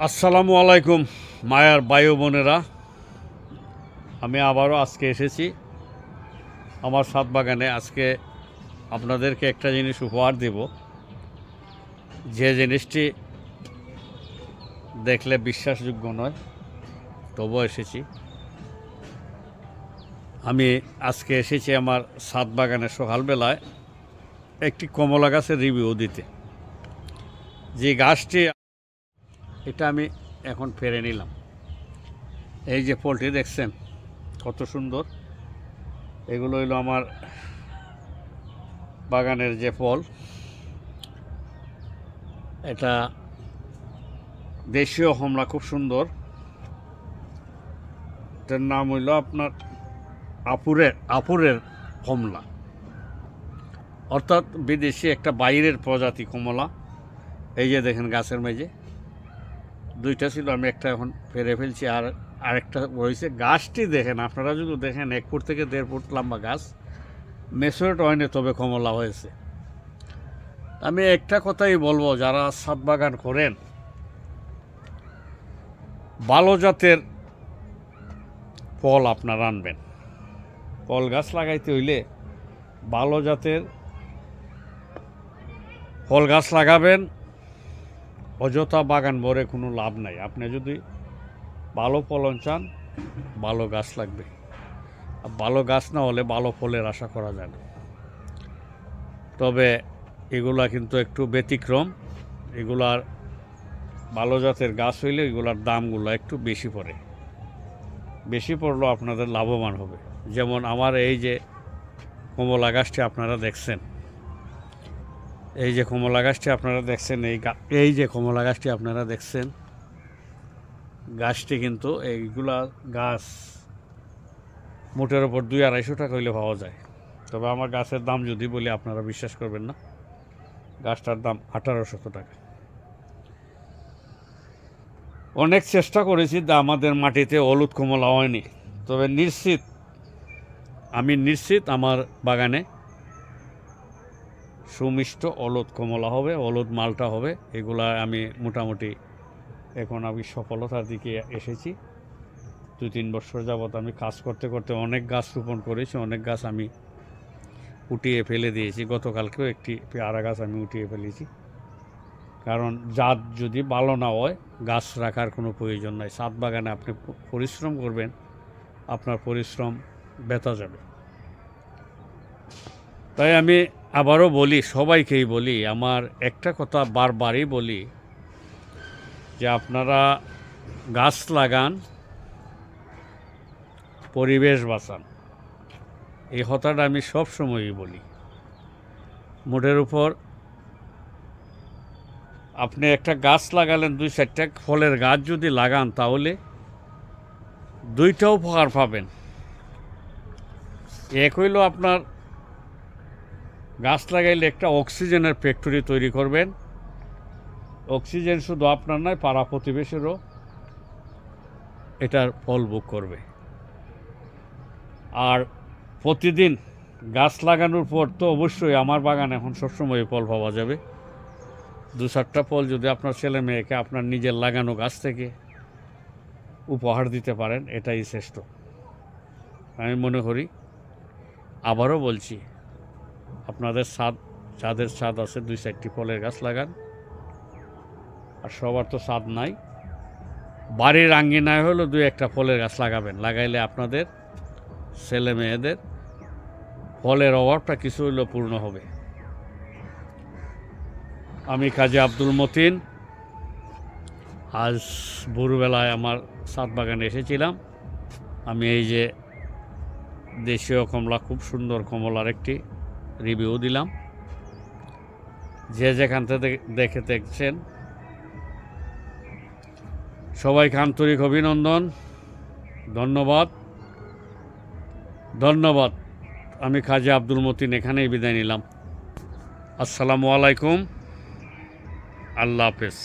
আসসালামু আলাইকুম মায়ার ভাই বোনেরা, আমি আবারও আজকে এসেছি আমার ছাদ বাগানে। আজকে আপনাদেরকে একটা জিনিস উপহার দেব, যে জিনিসটি দেখলে বিশ্বাসযোগ্য নয়, তবুও এসেছি। আমি আজকে এসেছি আমার ছাদ বাগানে সকালবেলায় একটি কমলা গাছের রিভিউ দিতে। যে গাছটি, এটা আমি এখন ফেরে নিলাম। এই যে ফলটি দেখছেন কত সুন্দর, এগুলো হইলো আমার বাগানের যে ফল। এটা দেশীয় কমলা, খুব সুন্দর। এটার নাম হইল আপনার আপুরের কমলা, অর্থাৎ বিদেশি একটা বাইরের প্রজাতি কমলা। এই যে দেখেন গাছের মেঝে দুইটা ছিল, আমি একটা এখন ফেরে ফেলছি, আর আরেকটা রয়েছে। গাছটি দেখেন, আপনারা যদি দেখেন 1 ফুট থেকে 1.5 ফুট লম্বা গাছ, মেচুরেট হয়নি তবে কমলা হয়েছে। আমি একটা কথাই বলবো, যারা ছাদ বাগান করেন, ভালো জাতের ফল আপনারা আনবেন। ফল গাছ লাগাইতে হইলে ভালো জাতের ফল গাছ লাগাবেন। অযথা বাগান ভরে কোনো লাভ নাই। আপনি যদি ভালো ফলন চান, ভালো গাছ লাগবে। আর ভালো গাছ না হলে ভালো ফলের আশা করা যায় না। তবে এগুলা কিন্তু একটু ব্যতিক্রম। এগুলার ভালো জাতের গাছ হইলে এগুলার দামগুলো একটু বেশি পড়ে। বেশি পড়লেও আপনাদের লাভবান হবে। যেমন আমার এই যে কমলা গাছটি আপনারা দেখছেন, এই যে কমলা গাছটি আপনারা দেখছেন, এই যে কমলা গাছটি আপনারা দেখছেন, গাছটি কিন্তু এইগুলা গাছ মোটের ওপর 200-250 টাকা হইলে পাওয়া যায়। তবে আমার গাছের দাম যদি বলি আপনারা বিশ্বাস করবেন না। গাছটার দাম 1800 টাকা। অনেক চেষ্টা করেছি, আমাদের মাটিতে হলুদ কমলা হয়নি। তবে আমি নিশ্চিত আমার বাগানে সুমিষ্ট হলুদ কমলা হবে, হলুদ মালটা হবে। এগুলা আমি মোটামুটি এখন আমি সফলতার দিকে এসেছি। 2-3 বছর যাবৎ আমি কাজ করতে করতে অনেক গাছ রোপণ করেছি, অনেক গাছ আমি উঠিয়ে ফেলে দিয়েছি। গতকালকেও একটি পেয়ারা গাছ আমি উঠিয়ে ফেলেছি। কারণ জাত যদি ভালো না হয়, গাছ রাখার কোনো প্রয়োজন নাই। ছাদ বাগানে আপনি পরিশ্রম করবেন, আপনার পরিশ্রম ব্যথা যাবে। তাই আমি আবারও বলি, সবাইকেই বলি, আমার একটা কথা বারবারই বলি, যে আপনারা গাছ লাগান, পরিবেশ বাঁচান। এই কথাটা আমি সবসময়ই বলি। মোটের উপর আপনি একটা গাছ লাগালেন, 2-4টা ফলের গাছ যদি লাগান, তাহলে 2টা উপকার পাবেন। এক হইল আপনার গাছ লাগাইলে একটা অক্সিজেনের ফ্যাক্টরি তৈরি করবেন। অক্সিজেন শুধু আপনার নয়, পাড়া প্রতিবেশীরও এটার ফল ভোগ করবে। আর প্রতিদিন গাছ লাগানোর পর তো অবশ্যই আমার বাগানে এখন সবসময় ফল পাওয়া যাবে। 2-4টা ফল যদি আপনার ছেলে মেয়েকে আপনার নিজের লাগানো গাছ থেকে উপহার দিতে পারেন, এটাই শ্রেষ্ঠ আমি মনে করি। আবারও বলছি, আপনাদের যাদের ছাদ আছে 2-4টি ফলের গাছ লাগান। আর সবার তো ছাদ নাই, বাড়ির আঙ্গিনায় হলো 2-1টা ফলের গাছ লাগাবেন। লাগাইলে আপনাদের ছেলে মেয়েদের ফলের অভাবটা কিছু হইলেও পূর্ণ হবে। আমি কাজী আব্দুল মতিন আজ ভোরবেলায় আমার ছাদ বাগানে এসেছিলাম। আমি এই যে দেশীয় কমলা, খুব সুন্দর কমলার একটি রিভিউ দিলাম। যে যেখান থেকে দেখছেন সবাইকে আন্তরিক অভিনন্দন, ধন্যবাদ। আমি কাজী আব্দুল মতিন এখানেই বিদায় নিলাম। আসসালামু আলাইকুম, আল্লাহ হাফেজ।